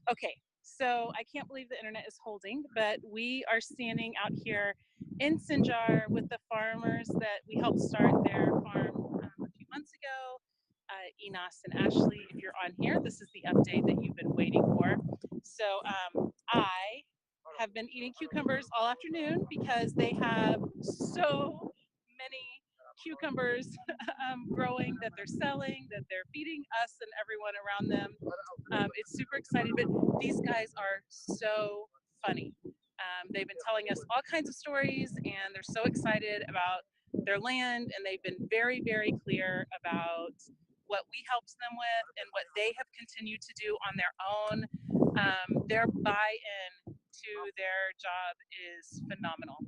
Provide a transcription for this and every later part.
Okay, so I can't believe the internet is holding, but we are standing out here in Sinjar with the farmers that we helped start their farm a few months ago. Enos and Ashley, if you're on here, this is the update that you've been waiting for. So I have been eating cucumbers all afternoon because they have so many cucumbers growing that they're selling, that they're feeding us and everyone around them. It's super exciting, but these guys are so funny. They've been telling us all kinds of stories, and they're so excited about their land, and they've been very, very clear about what we helped them with and what they have continued to do on their own. Their buy-in to their job is phenomenal.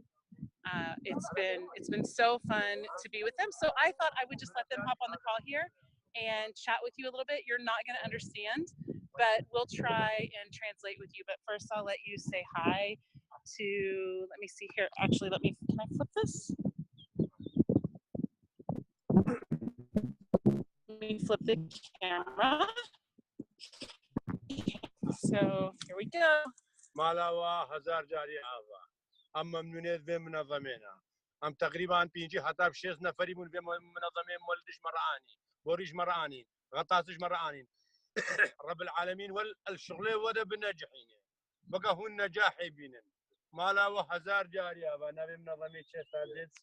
It's been so fun to be with them. So I thought I would just let them hop on the call here and chat with you a little bit. You're not going to understand, but we'll try and translate with you. But first, I'll let you say hi to. Let me see here. Actually, Can I flip this? Let me flip the camera. So here we go. مالاوا هزار جاری آوا ام ممنونیت به منظمینا ام تقریبا 5 حتی 6 نفری من به منظمه مولدش مرانی بوريش مرانين غطاسش مرانين رب العالمين والشغله ودا بالنجحين بقى هو النجاح بينن مالاوا هزار جاری آوا نبي منظمه شيستازيت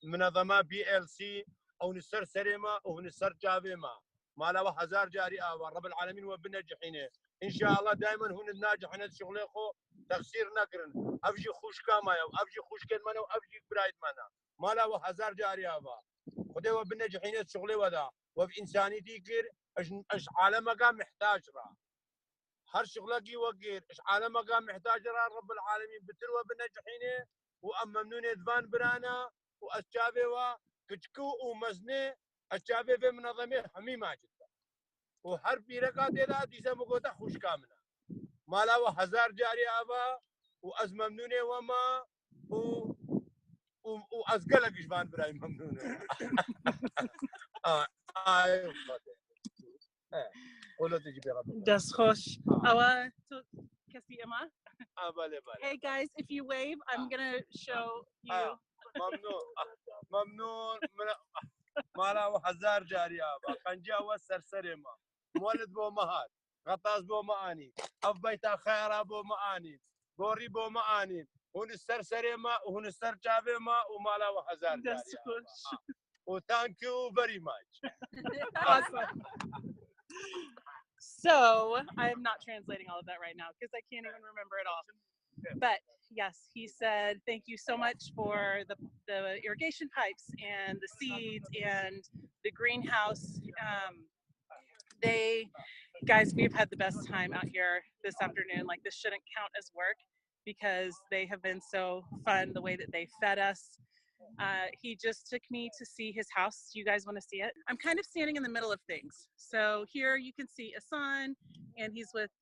منظمه BLC او نسر سريما او نسر جابيما مالاوا هزار جاری آوا رب العالمين وبالنجحين ان شاء الله دائما هون الناجح هنا شغله خو تفسير نكرن افجي خوش كامايا وافجي خوش كلمنا وافجي برايد منا مالا وهزار جاري ابا خدي وبالنجحين شغله ودا وفي انسانيتي كير اش عالمك محتاج را هر شغله كي وغير اش عالمك محتاج را رب العالمين بتلوى بالنجحين واممنون ادفان برانا واشابه وكتكو ومزنه اشابه في منظمه حميمه جدا وهر بيرقا ديدا ديسا مقوتا خوش كامنا مالا وهزار جاري آبا وأز ممنونة وما وأزقلك جبان براي ممنونة قولوا تجي بربنا Das خوش. أوا كسي أما. بالي Hey guys, if you wave, I'm gonna show you. ممنون مالا وهزار جاري آبا خنجا وسرسري ما مولد بو مهات غطاس بو معاني اف بيتا خيرا بو معاني بوري بو معاني هون السرسري ما وهون السر جابي ما ومالا وهزار جاري وثانك يو فيري ماتش. Awesome. So I'm not translating all of that right now because I can't even remember it all. But yes, he said, thank you so much for the irrigation pipes and the seeds and the greenhouse. Guys, we've had the best time out here this afternoon. Like, this shouldn't count as work because they have been so fun the way that they fed us. He just took me to see his house. Do you guys want to see it? I'm kind of standing in the middle of things. So here you can see Asan, and he's with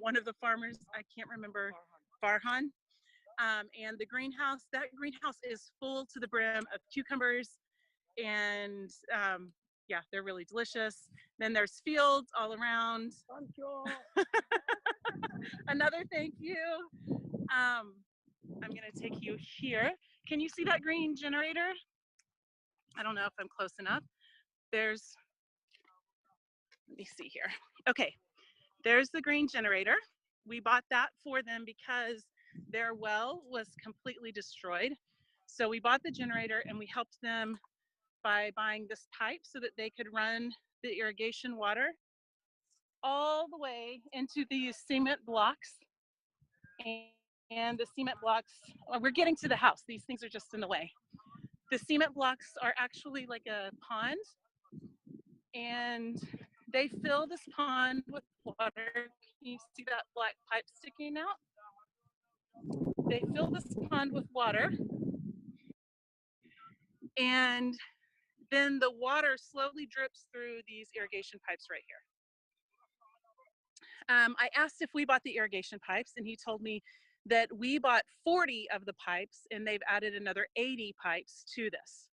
one of the farmers. I can't remember, Farhan. And the greenhouse, that greenhouse is full to the brim of cucumbers, and yeah, they're really delicious. Then there's fields all around. Thank you. Another thank you. I'm gonna take you here. Can you see that green generator? I don't know if I'm close enough. Let me see here. Okay, there's the green generator. We bought that for them because their well was completely destroyed. So we bought the generator and we helped them by buying this pipe so that they could run the irrigation water all the way into these cement blocks. And the cement blocks, we're getting to the house. These things are just in the way. The cement blocks are actually like a pond, and they fill this pond with water. Can you see that black pipe sticking out? They fill this pond with water, and then the water slowly drips through these irrigation pipes right here. I asked if we bought the irrigation pipes, and he told me that we bought 40 of the pipes, and they've added another 80 pipes to this.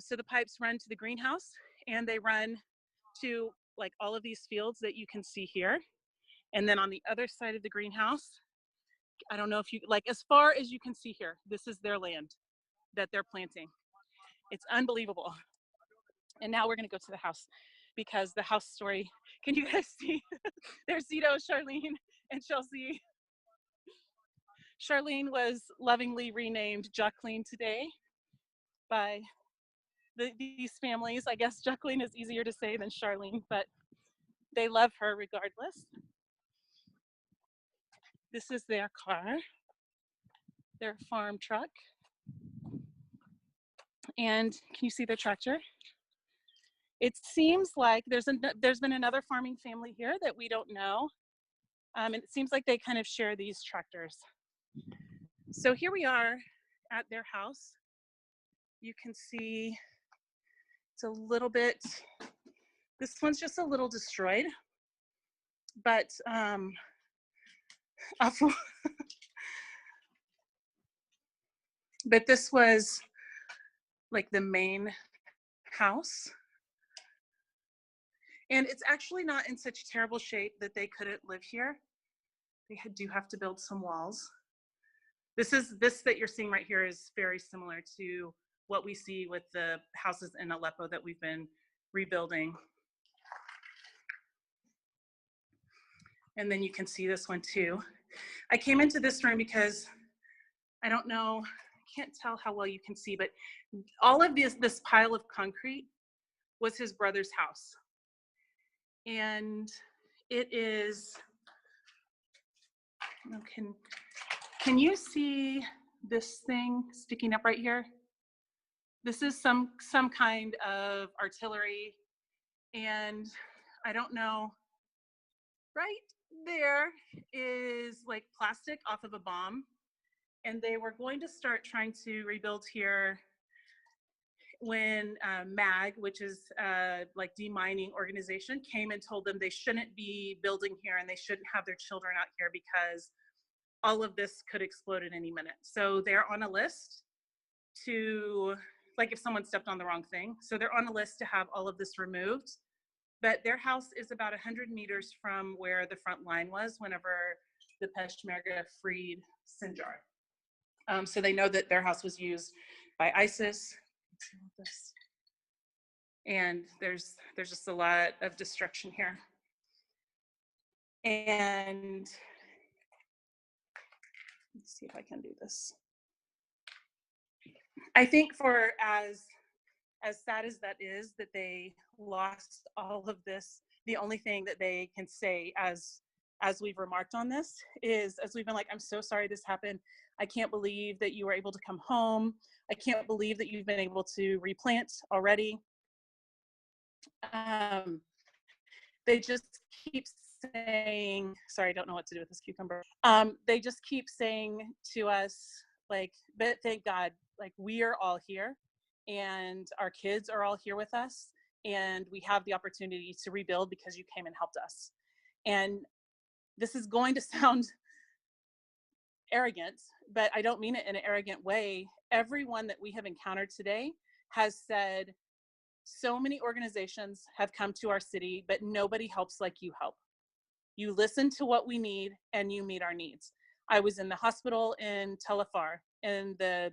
So the pipes run to the greenhouse, and they run to like all of these fields that you can see here. And then on the other side of the greenhouse, I don't know if you, like, as far as you can see here, this is their land that they're planting. It's unbelievable. And now we're going to go to the house because the house story, can you guys see? There's Zito, Charlene, and Chelsea. Charlene was lovingly renamed Jacqueline today by these families. I guess Jacqueline is easier to say than Charlene, but they love her regardless. This is their car, their farm truck. And can you see their tractor? It seems like there's been another farming family here that we don't know. And it seems like they kind of share these tractors. So here we are at their house. You can see it's a little bit, this one's just a little destroyed, but but this was like the main house. And it's actually not in such terrible shape that they couldn't live here. They do have to build some walls. This that you're seeing right here is very similar to what we see with the houses in Aleppo that we've been rebuilding. And then you can see this one too. I came into this room because I don't know, I can't tell how well you can see, but all of this pile of concrete was his brother's house. And it is, can you see this thing sticking up right here? This is some kind of artillery, and I don't know, right there is like plastic off of a bomb, and they were going to start trying to rebuild here when MAG, which is like demining organization, came and told them they shouldn't be building here and they shouldn't have their children out here because all of this could explode at any minute. So they're on a list to, like if someone stepped on the wrong thing, so they're on a list to have all of this removed. But their house is about 100 meters from where the front line was whenever the Peshmerga freed Sinjar. So they know that their house was used by ISIS. And there's just a lot of destruction here. And let's see if I can do this. I think for as sad as that is, that they lost all of this, the only thing that they can say as we've remarked on this is, as we've been like, I'm so sorry this happened. I can't believe that you were able to come home. I can't believe that you've been able to replant already. They just keep saying, sorry, I don't know what to do with this cucumber. They just keep saying to us, like, but thank God, like we are all here and our kids are all here with us and we have the opportunity to rebuild because you came and helped us. And this is going to sound arrogant, but I don't mean it in an arrogant way. Everyone that we have encountered today has said, so many organizations have come to our city, but nobody helps like you help. You listen to what we need and you meet our needs. I was in the hospital in Tel Afar and the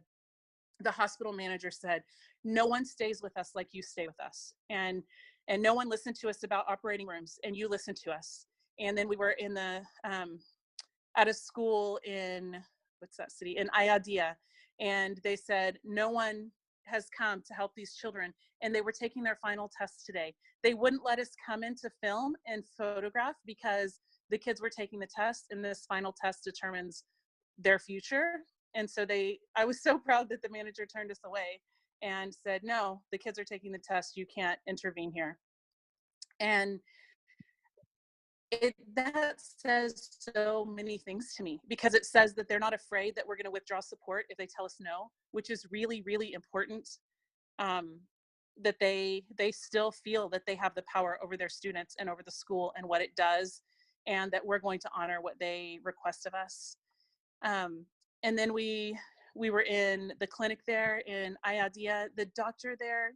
hospital manager said, no one stays with us like you stay with us. And no one listened to us about operating rooms and you listened to us. And then we were in the, at a school in, what's that city? In Ayadia. And they said, no one has come to help these children. And they were taking their final tests today. They wouldn't let us come in to film and photograph because the kids were taking the test and this final test determines their future. And so I was so proud that the manager turned us away and said, no, the kids are taking the test. You can't intervene here. And that says so many things to me because it says that they're not afraid that we're going to withdraw support if they tell us no, which is really, really important. That they still feel that they have the power over their students and over the school and what it does, and that we're going to honor what they request of us. And then we were in the clinic there in Ayadia. The doctor there,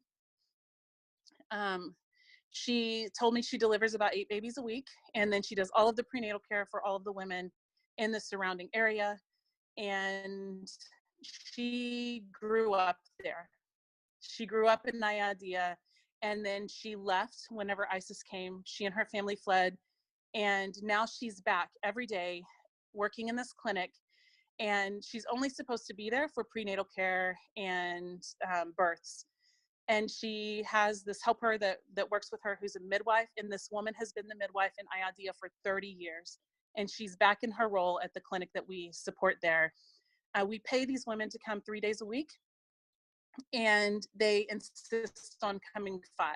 She told me she delivers about 8 babies a week, and then she does all of the prenatal care for all of the women in the surrounding area. And she grew up there. She grew up in Nayadea, and then she left whenever ISIS came. She and her family fled, and now she's back every day working in this clinic. And she's only supposed to be there for prenatal care and births. And she has this helper that works with her who's a midwife, and this woman has been the midwife in Ayadea for 30 years, and she's back in her role at the clinic that we support there. We pay these women to come 3 days a week, and they insist on coming 5,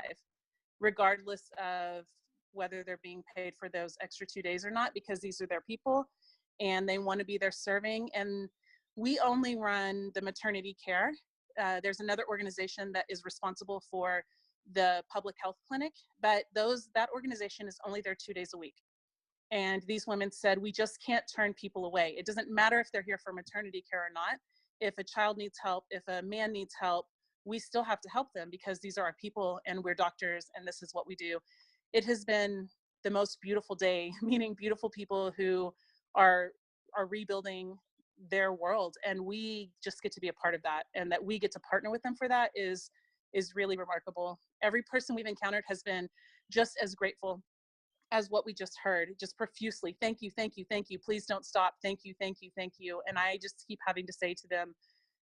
regardless of whether they're being paid for those extra 2 days or not, because these are their people and they want to be there serving. And we only run the maternity care. There's another organization that is responsible for the public health clinic, but that organization is only there 2 days a week. And these women said, we just can't turn people away. It doesn't matter if they're here for maternity care or not. If a child needs help, if a man needs help, we still have to help them because these are our people and we're doctors and this is what we do. It has been the most beautiful day, meeting beautiful people who are rebuilding their world, and we just get to be a part of that, and that we get to partner with them for that is really remarkable. Every person we've encountered has been just as grateful as what we just heard, just profusely. Thank you, thank you, thank you. Please don't stop. Thank you, thank you, thank you. And I just keep having to say to them,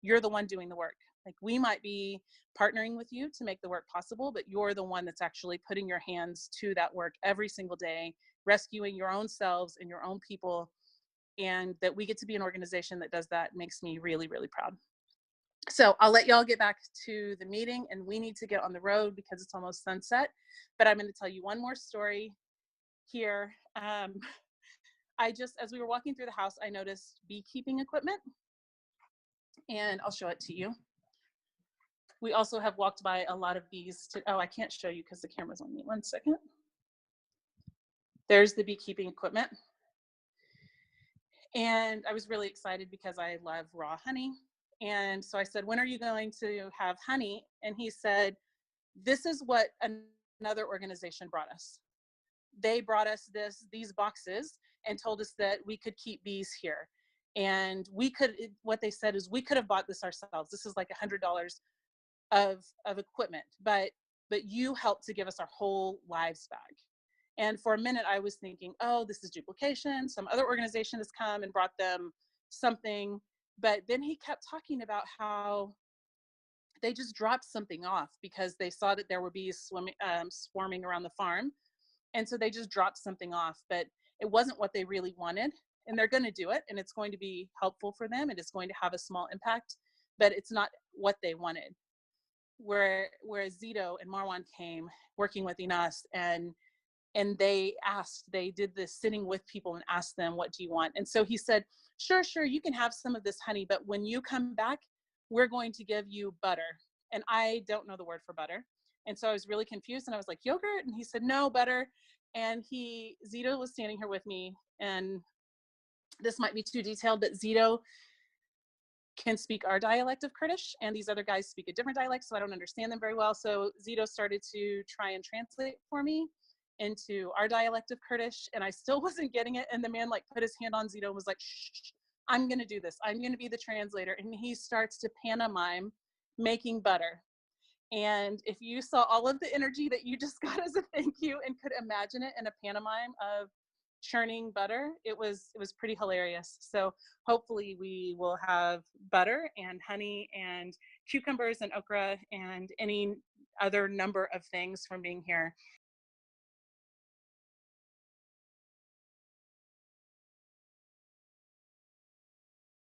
you're the one doing the work. Like, we might be partnering with you to make the work possible, but you're the one that's actually putting your hands to that work every single day, rescuing your own selves and your own people. And that we get to be an organization that does that makes me really, really proud. So I'll let y'all get back to the meeting, and we need to get on the road because it's almost sunset. But I'm going to tell you one more story here. As we were walking through the house, I noticed beekeeping equipment, and I'll show it to you. We also have walked by a lot of bees. I can't show you because the camera's on me. 1 second. There's the beekeeping equipment. And I was really excited because I love raw honey. And so I said, when are you going to have honey? And he said, this is what another organization brought us. They brought us these boxes and told us that we could keep bees here. And what they said is, we could have bought this ourselves. This is like $100 of equipment, but you helped to give us our whole lives back. And for a minute I was thinking, oh, this is duplication. Some other organization has come and brought them something. But then he kept talking about how they just dropped something off because they saw that there were bees swarming around the farm. And so they just dropped something off, but it wasn't what they really wanted. And they're going to do it, and it's going to be helpful for them, and it's going to have a small impact, but it's not what they wanted. Whereas Zito and Marwan came working with Inas, and they did this sitting with people and asked them, what do you want? And so he said, sure, you can have some of this honey, but when you come back, we're going to give you butter. And I don't know the word for butter. And so I was really confused, and I was like, yogurt? And he said, no, butter. And Zito was standing here with me, and this might be too detailed, but Zito can speak our dialect of Kurdish, and these other guys speak a different dialect, so I don't understand them very well. So Zito started to try and translate for me into our dialect of Kurdish, and I still wasn't getting it. And the man put his hand on Zito and was like, shh, I'm gonna do this. I'm gonna be the translator. And he starts to pantomime making butter. And if you saw all of the energy that you just got as a thank you and could imagine it in a pantomime of churning butter, it was pretty hilarious. So hopefully we will have butter and honey and cucumbers and okra and any other number of things from being here.